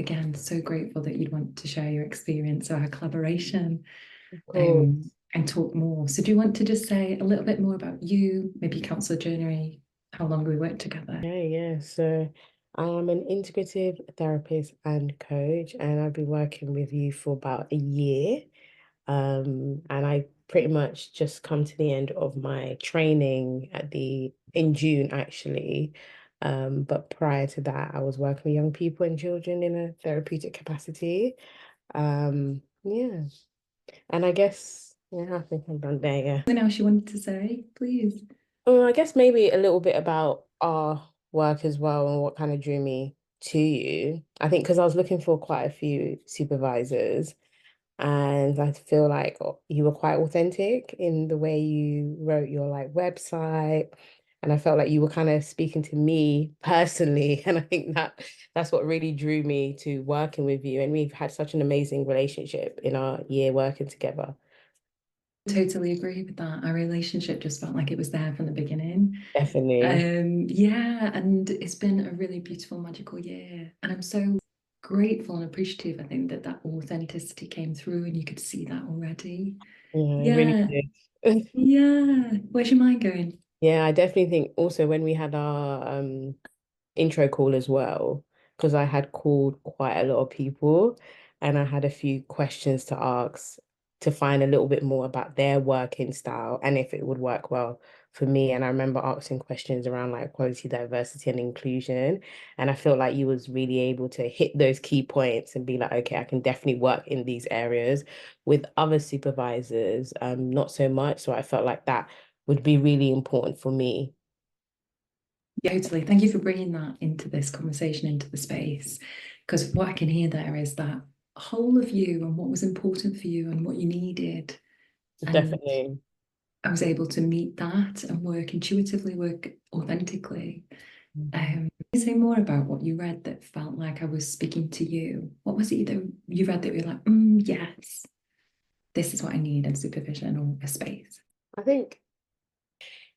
Again, so grateful that you'd want to share your experience or our collaboration Cool. and talk more. So do you want to just say a little bit more about you, maybe counsellor journey, how long we worked together? Yeah. So I'm an integrative therapist and coach, and I've been working with you for about a year. And I pretty much just come to the end of my training in June actually. But prior to that, I was working with young people and children in a therapeutic capacity. Yeah. And I guess, yeah, I think I'm done there, yeah. Anything else you wanted to say, please? I guess maybe a little bit about our work as well and what kind of drew me to you. I think because I was looking for quite a few supervisors, and I feel like you were quite authentic in the way you wrote your like website. And I felt like you were kind of speaking to me personally. And I think that's what really drew me to working with you. And we've had such an amazing relationship in our year working together. Totally agree with that. Our relationship just felt like it was there from the beginning. Definitely. Yeah, and it's been a really beautiful, magical year. And I'm so grateful and appreciative, I think, that that authenticity came through and you could see that already. Yeah, it really Yeah, did. yeah. Where's your mind going? Yeah, I definitely think also when we had our intro call as well, because I had called quite a lot of people and I had a few questions to ask to find a little bit more about their working style and if it would work well for me. And I remember asking questions around like quality, diversity, and inclusion. And I felt like you was really able to hit those key points and be like, okay, I can definitely work in these areas with other supervisors, not so much. So I felt like that would be really important for me. Yeah, totally. Thank you for bringing that into this conversation, into the space. Because what I can hear there is that whole of you and what was important for you and what you needed. And Definitely. I was able to meet that and work intuitively, work authentically. Mhm. Can you say more about what you read that felt like I was speaking to you? What was it that you read that you were like, yes, this is what I need in supervision or a space? I think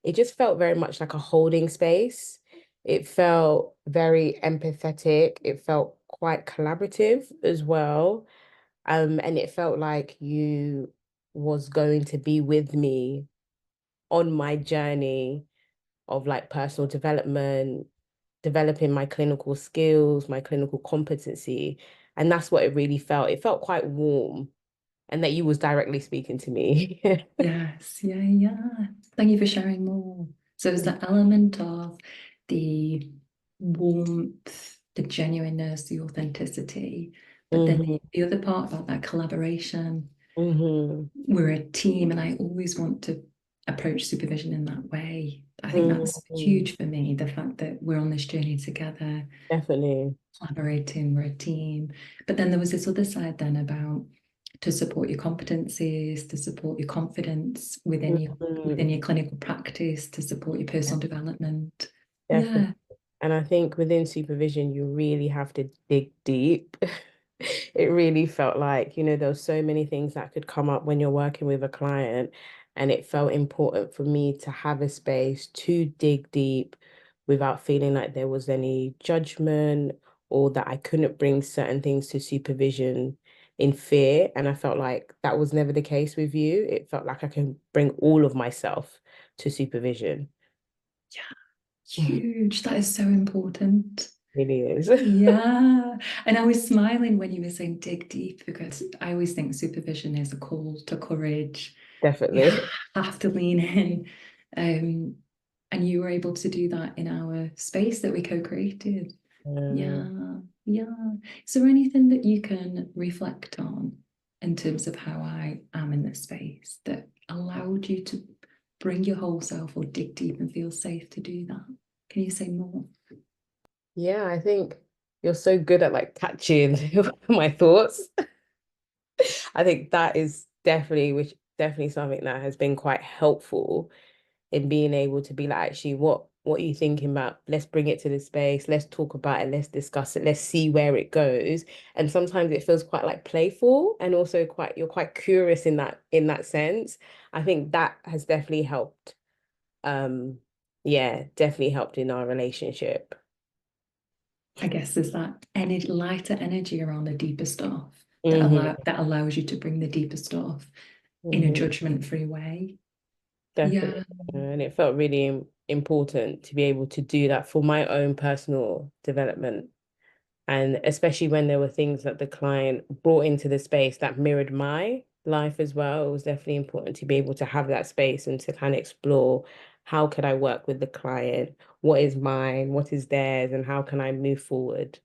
it just felt very much like a holding space. It felt very empathetic. It felt quite collaborative as well. And it felt like you was going to be with me on my journey of like personal development, developing my clinical skills, my clinical competency. And that's what it really felt. It felt quite warm and that you was directly speaking to me. Yes, yeah, yeah. Thank you for sharing more. So it's the element of the warmth, the genuineness, the authenticity, but then hmm the other part about that collaboration. hmm We're a team, and I always want to approach supervision in that way. I think that's hmm huge for me, the fact that we're on this journey together, Definitely. collaborating, we're a team. But then there was this other side then about to support your competencies, to support your confidence within Mhm. your clinical practice, to support your personal development. Definitely. Yeah. And I think within supervision, you really have to dig deep. It really felt like, there were so many things that could come up when you're working with a client. And it felt important for me to have a space to dig deep without feeling like there was any judgment or that I couldn't bring certain things to supervision in fear. And I felt like that was never the case with you. It felt like I can bring all of myself to supervision. Yeah, huge. That is so important. Really is. Yeah. And I was smiling when you were saying dig deep because I always think supervision is a call to courage. You Definitely. have to lean in. Um, and you were able to do that in our space that we co-created. Um, Yeah. Yeah. Is there anything that you can reflect on in terms of how I am in this space that allowed you to bring your whole self or dig deep and feel safe to do that? Can you say more? yeah, I think you're so good at like catching my thoughts. I think that is definitely something that has been quite helpful in being able to be like, actually, what are you thinking about? Let's bring it to the space. Let's talk about it. Let's discuss it. Let's see where it goes. And sometimes it feels quite like playful and also quite you're quite curious in that sense. I think that has definitely helped. Yeah, definitely helped in our relationship. I guess there's that lighter energy around the deeper stuff Hmm. that allows you to bring the deeper stuff in a Hmm. judgment-free way. Definitely. Yeah. And it felt really important to be able to do that for my own personal development. And especially when there were things that the client brought into the space that mirrored my life as well, it was definitely important to be able to have that space and to kind of explore how could I work with the client, what is mine, what is theirs, and how can I move forward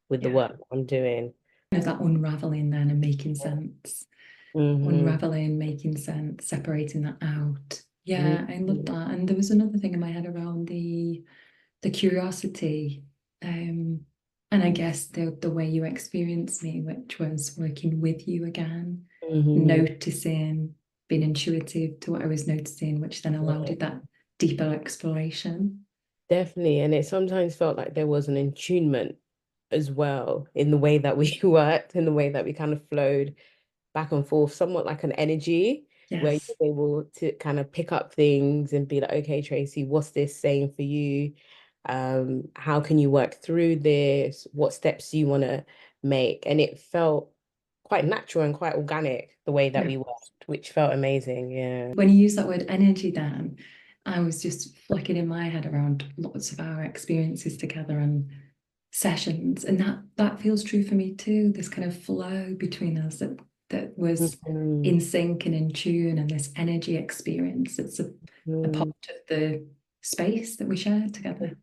with the Yeah. work I'm doing. There's that unraveling then and making sense. Hmm. Unraveling, making sense, separating that out. Yeah, I love Hmm. that. And there was another thing in my head around the curiosity. And I guess the way you experienced me, which was working with you again, Hmm. noticing, being intuitive to what I was noticing, which then allowed you that deeper exploration. Definitely. And it sometimes felt like there was an attunement as well in the way that we worked, in the way that we kind of flowed back and forth, somewhat like an energy where Yes. you're able to kind of pick up things and be like, okay, Tracy, what's this saying for you? How can you work through this? What steps do you want to make? And it felt quite natural and quite organic the way that Yeah. we worked, which felt amazing. Yeah. When you use that word energy, then I was just flicking in my head around lots of our experiences together and sessions, and that feels true for me too. This kind of flow between us that was Mhm. in sync and in tune, and this energy experience. It's a part Mhm. of the space that we share together.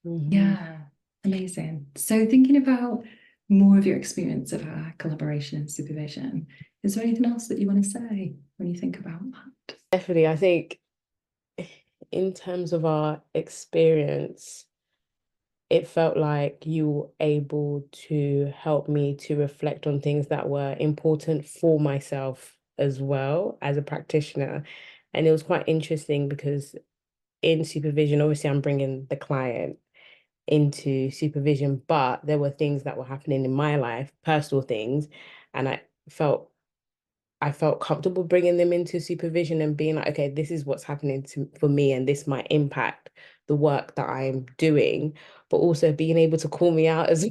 Mhm. Yeah, amazing. So thinking about more of your experience of our collaboration and supervision, is there anything else that you want to say when you think about that? Definitely, I think in terms of our experience, it felt like you were able to help me to reflect on things that were important for myself as well as a practitioner. And it was quite interesting because in supervision, obviously, I'm bringing the client into supervision, but there were things that were happening in my life, personal things, and felt I felt comfortable bringing them into supervision and being like, okay, this is what's happening for me, and this might impact the work that I'm doing, but also being able to call me out as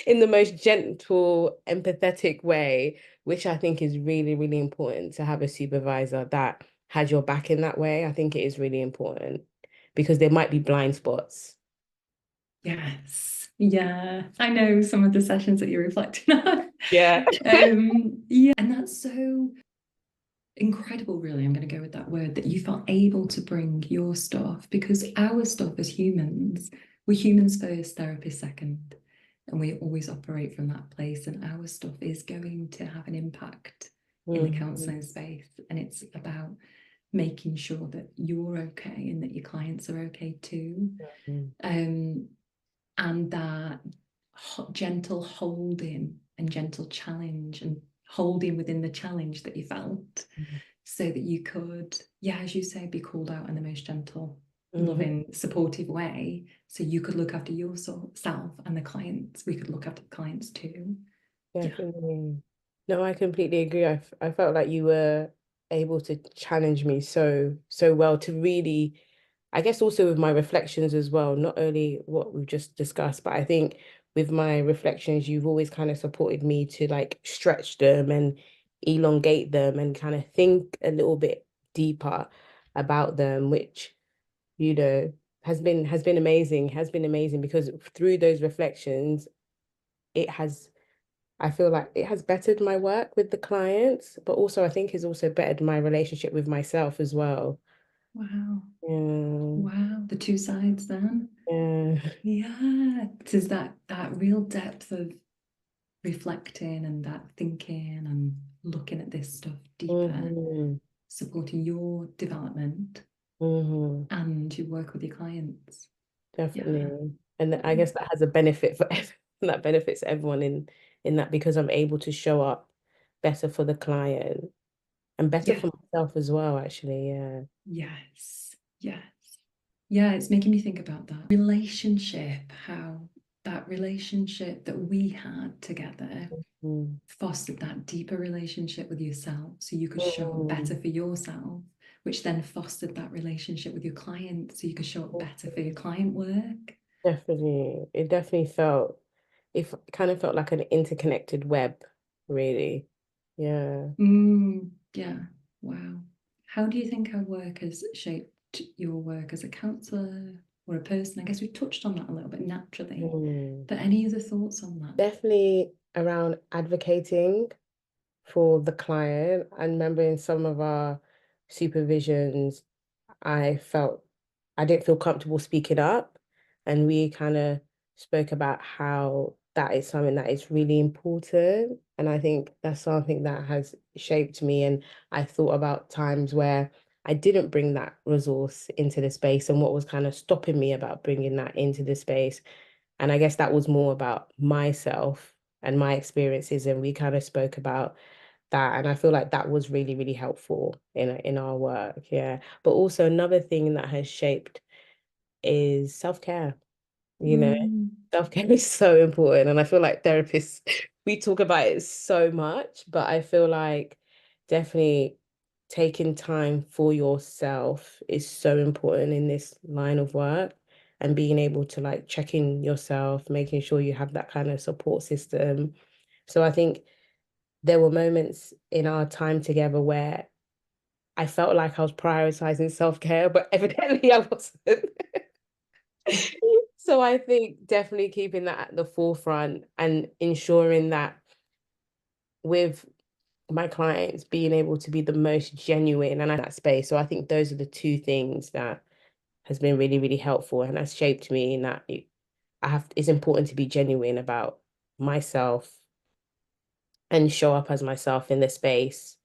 in the most gentle, empathetic way, which I think is really, really important to have a supervisor that has your back in that way. I think it is really important because there might be blind spots. Yes. Yeah. I know some of the sessions that you're reflecting on. Yeah. Yeah. And that's so incredible, really. I'm going to go with that word that you felt able to bring your stuff because our stuff as humans, we're humans first, therapists second. And we always operate from that place. And our stuff is going to have an impact in the Mhm. counseling space. And it's about making sure that you're okay and that your clients are okay too. Mhm. Um, and that gentle holding and gentle challenge and holding within the challenge that you felt so that you could, yeah, as you say, be called out in the most gentle, Mhm. loving, supportive way. So you could look after yourself and the clients. We could look after the clients too. Yeah. Definitely. No, I completely agree. I felt like you were able to challenge me so well to really, I guess also with my reflections as well, not only what we've just discussed, but I think with my reflections, you've always kind of supported me to like stretch them and elongate them and kind of think a little bit deeper about them, which, you know, has been amazing because through those reflections, it has I feel like it has bettered my work with the clients, but also I think has also bettered my relationship with myself as well. Wow. Yeah, Wow. The two sides then. yeah. Yeah. There's that real depth of reflecting and that thinking and looking at this stuff deeper, Hmm. supporting your development Hmm. and your work with your clients. Yeah. Definitely. And I guess that has a benefit for everyone, that benefits everyone in that because I'm able to show up better for the client and better Yeah. for myself as well, actually. Yeah. Yes. Yes. Yeah, it's making me think about that relationship, how that relationship that we had together Mm. fostered that deeper relationship with yourself so you could show up better Mm. for yourself, which then fostered that relationship with your client so you could show up better for your client work. Definitely. It definitely felt, it kind of felt like an interconnected web, really. Yeah. Yeah. Wow. How do you think our work has shaped your work as a counsellor or a person? I guess we touched on that a little bit naturally, Mm. but any other thoughts on that? Definitely around advocating for the client. I remember in some of our supervisions, I felt I didn't feel comfortable speaking up. And we kind of spoke about how that is something that is really important. And I think that's something that has shaped me. And I thought about times where I didn't bring that resource into the space and what was kind of stopping me about bringing that into the space. And I guess that was more about myself and my experiences. And we kind of spoke about that. And I feel like that was really, really helpful in our work. Yeah. But also another thing that has shaped is self-care. You know, Mm, self-care is so important. And I feel like therapists, we talk about it so much, but I feel like definitely taking time for yourself is so important in this line of work, and being able to like check in yourself, making sure you have that kind of support system. So I think there were moments in our time together where I felt like I was prioritizing self-care, but evidently I wasn't. So I think definitely keeping that at the forefront and ensuring that with my clients being able to be the most genuine and in that space. So I think those are the two things that has been really, really helpful and has shaped me in that it's important to be genuine about myself and show up as myself in the space,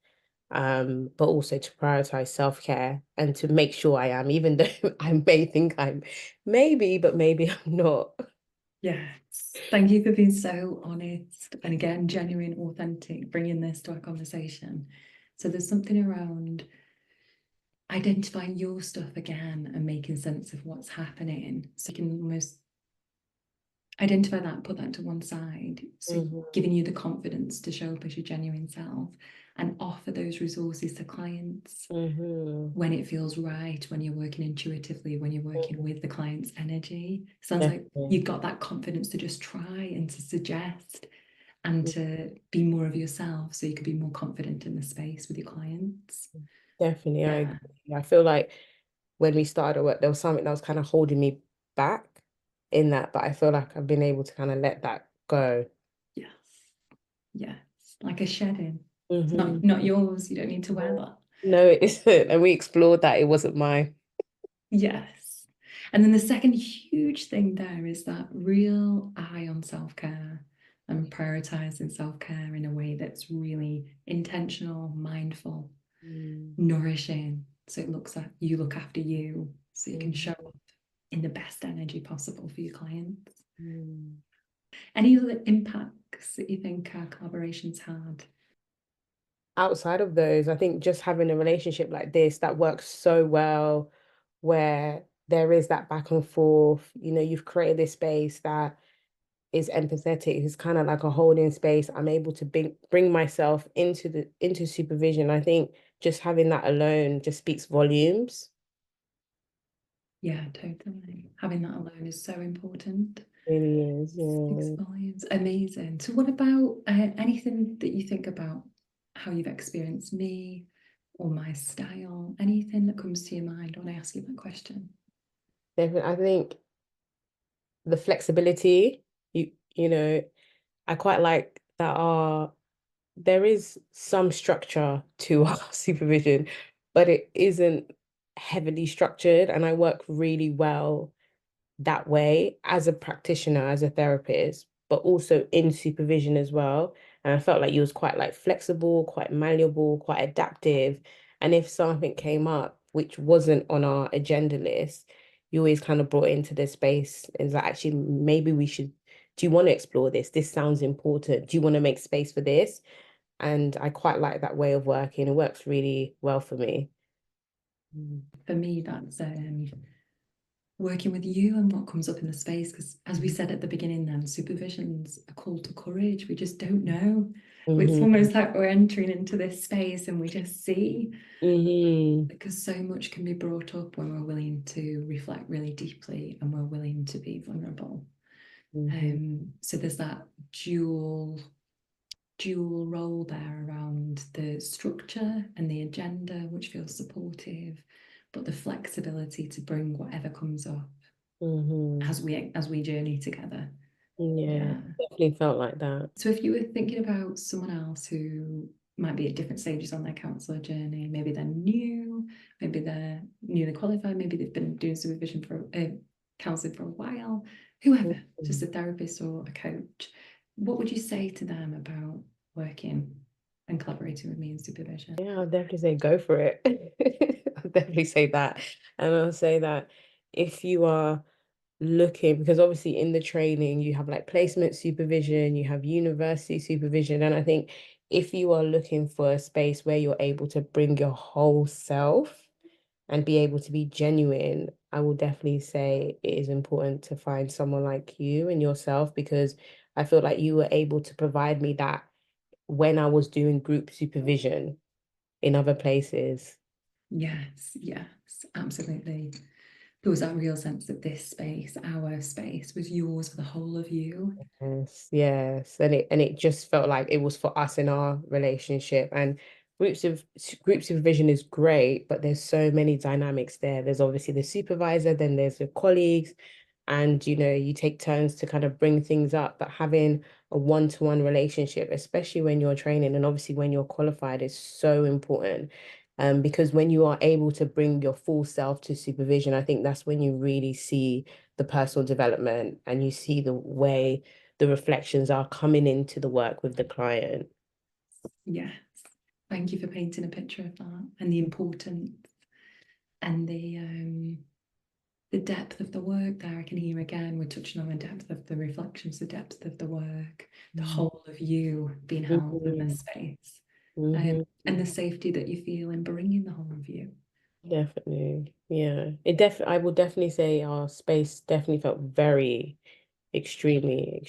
but also to prioritize self-care and to make sure I am, even though I may think I'm maybe, but maybe I'm not. yes. Thank you for being so honest and again, genuine, authentic, bringing this to our conversation. So there's something around identifying your stuff again and making sense of what's happening. So you can almost identify that, put that to one side. So Mhm, giving you the confidence to show up as your genuine self and offer those resources to clients mhm, when it feels right, when you're working intuitively, when you're working mhm. with the client's energy. Sounds like Definitely. you've got that confidence to just try and to suggest and to be more of yourself so you could be more confident in the space with your clients. Definitely, I Yeah. agree. I feel like when we started work, there was something that was kind of holding me back in that, but I feel like I've been able to kind of let that go. Yes. Yes. Like a shedding. It's Hmm. not yours. You don't need to wear that. No, it isn't. And we explored that. It wasn't mine. Yes. And then the second huge thing there is that real eye on self-care and prioritizing self-care in a way that's really intentional, mindful, Mm, nourishing. So it looks like you look after you so you can show mhm, up in the best energy possible for your clients. mm. Any other impacts that you think our collaborations had? Outside of those, I think just having a relationship like this that works so well, where there is that back and forth, you've created this space that is empathetic. It's kind of like a holding space. I'm able to bring myself into supervision. I think just having that alone just speaks volumes. Yeah, totally. Having that alone is so important. Really is, Six yeah. volumes. Amazing. So, what about anything that you think about how you've experienced me or my style? Anything that comes to your mind when I ask you that question? Definitely, I think the flexibility, you know, I quite like that there is some structure to our supervision, but it isn't heavily structured, and I work really well that way as a practitioner, as a therapist, but also in supervision as well. And I felt like you was quite like flexible, quite malleable, quite adaptive. And if something came up which wasn't on our agenda list, you always kind of brought into this space and like, actually, maybe we should, do you want to explore this? This sounds important. Do you want to make space for this? And I quite like that way of working. It works really well for me. Mm. For me, that's working with you and what comes up in the space. Because as we said at the beginning, then supervision's a call to courage. We just don't know. It's Mm-hmm. almost like we're entering into this space and we just see, Mm-hmm. because so much can be brought up when we're willing to reflect really deeply and we're willing to be vulnerable. Mm-hmm. So there's that dual role there around the structure and the agenda, which feels supportive, but the flexibility to bring whatever comes up Mm-hmm. as we journey together. Yeah, Yeah. definitely felt like that. So if you were thinking about someone else who might be at different stages on their counsellor journey, maybe they're new, maybe they're newly qualified, maybe they've been doing supervision for counselling for a while, whoever, just Mm-hmm. a therapist or a coach, what would you say to them about working and collaborating with me in supervision? Yeah, I'll definitely say go for it. I'll definitely say that. And I'll say that if you are looking, because obviously in the training you have like placement supervision, you have university supervision, and I think if you are looking for a space where you're able to bring your whole self and be able to be genuine, I will definitely say it is important to find someone like you and yourself, because I feel like you were able to provide me that when I was doing group supervision in other places. Yes, absolutely. There was that real sense that this space, our space, was yours for the whole of you. Yes, yes. And it just felt like it was for us in our relationship. And group supervision is great, but there's so many dynamics there. There's obviously the supervisor, then there's the colleagues, and you take turns to kind of bring things up. But having a one-to-one relationship, especially when you're training and obviously when you're qualified, is so important. Because when you are able to bring your full self to supervision, I think that's when you really see the personal development and you see the way the reflections are coming into the work with the client. Yes. Thank you for painting a picture of that and the importance and the depth of the work there. I can hear again, we're touching on the depth of the reflections, the depth of the work, the whole of you being held in Mhm. this space, Mhm. and the safety that you feel in bringing the whole of you. Definitely. Yeah. I will definitely say our space definitely felt very extremely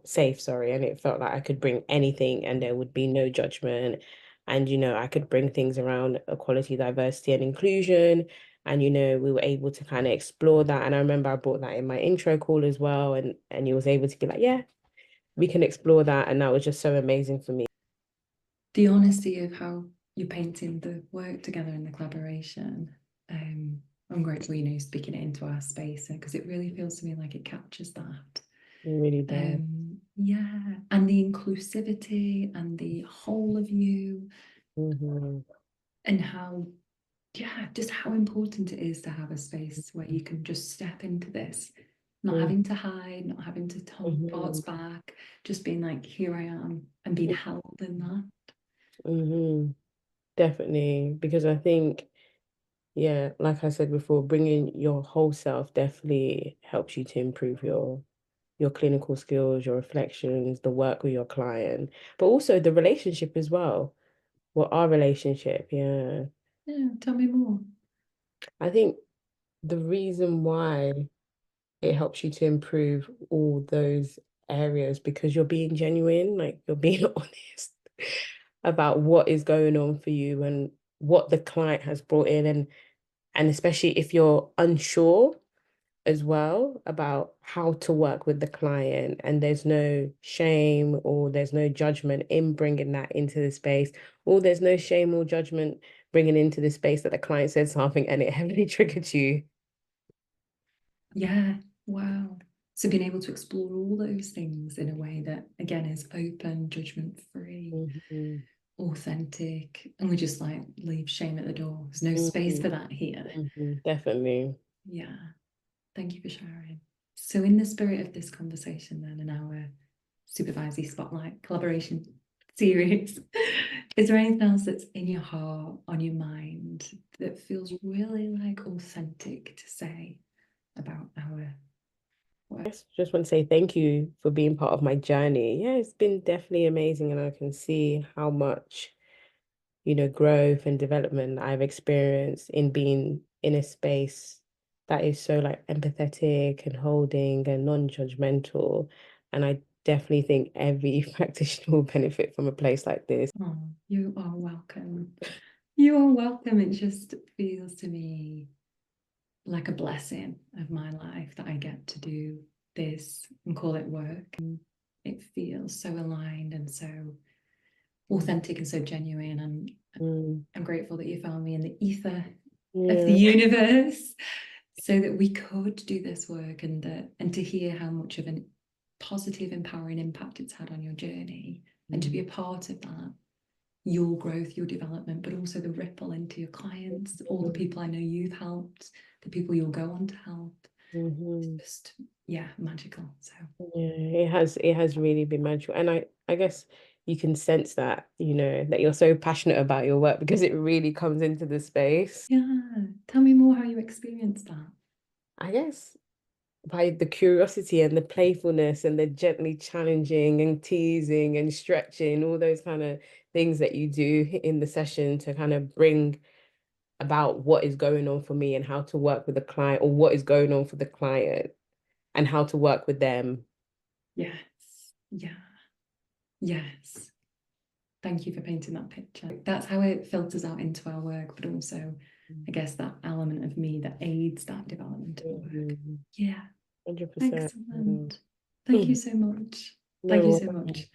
safe, sorry, and it felt like I could bring anything and there would be no judgment. And I could bring things around equality, diversity, and inclusion. And we were able to kind of explore that. And I remember I brought that in my intro call as well. And you was able to be like, yeah, we can explore that. And that was just so amazing for me. The honesty of how you're painting the work together and the collaboration. I'm grateful, speaking it into our space because it really feels to me like it captures that. It really does. Yeah, and the inclusivity and the whole of you, Mhm. and how, yeah, just how important it is to have a space where you can just step into this, not having to hide, not having to hold parts Mhm. back, just being like, here I am, and being held in that. Mhm. Definitely, because I think, yeah, like I said before, bringing your whole self definitely helps you to improve your clinical skills, your reflections, the work with your client, but also the relationship as well. Well, our relationship, yeah. Yeah, tell me more. I think the reason why it helps you to improve all those areas because you're being genuine, like you're being honest about what is going on for you and what the client has brought in, and especially if you're unsure as well about how to work with the client, and there's no shame or there's no judgment in bringing that into the space, or there's no shame or judgment bringing into the space that the client said something and it heavily triggered you. Yeah, wow. So being able to explore all those things in a way that, again, is open, judgment free, Mhm. authentic, and we just like leave shame at the door. There's no space Mhm. for that here. Definitely. Yeah, thank you for sharing. So, in the spirit of this conversation, then, in our Supervisee Spotlight collaboration series, is there anything else that's in your heart, on your mind, that feels really like authentic to say about our work? Yes, just want to say thank you for being part of my journey. Yeah, it's been definitely amazing, and I can see how much, growth and development I've experienced in being in a space that is so like empathetic and holding and non-judgmental. And I definitely think every practitioner will benefit from a place like this. Oh, you are welcome. You are welcome. It just feels to me like a blessing of my life that I get to do this and call it work. And it feels so aligned and so authentic and so genuine. And I'm grateful that you found me in the ether of the universe so that we could do this work, and to hear how much of a positive, empowering impact it's had on your journey, and to be a part of that, your growth, your development, but also the ripple into your clients, all the people I know you've helped, the people you'll go on to help. It's just, yeah, magical. So yeah, it has really been magical. And I guess you can sense that, you know, that you're so passionate about your work because it really comes into the space. yeah, tell me more how you experienced that. I guess by the curiosity and the playfulness and the gently challenging and teasing and stretching, all those kind of things that you do in the session to kind of bring about what is going on for me and how to work with the client, or what is going on for the client and how to work with them. Yes, yeah, yes. Thank you for painting that picture. That's how it filters out into our work, but also, I guess, that element of me that aids that development of the work. Yeah, 100%. excellent. Thank you so much. Thank you No so much.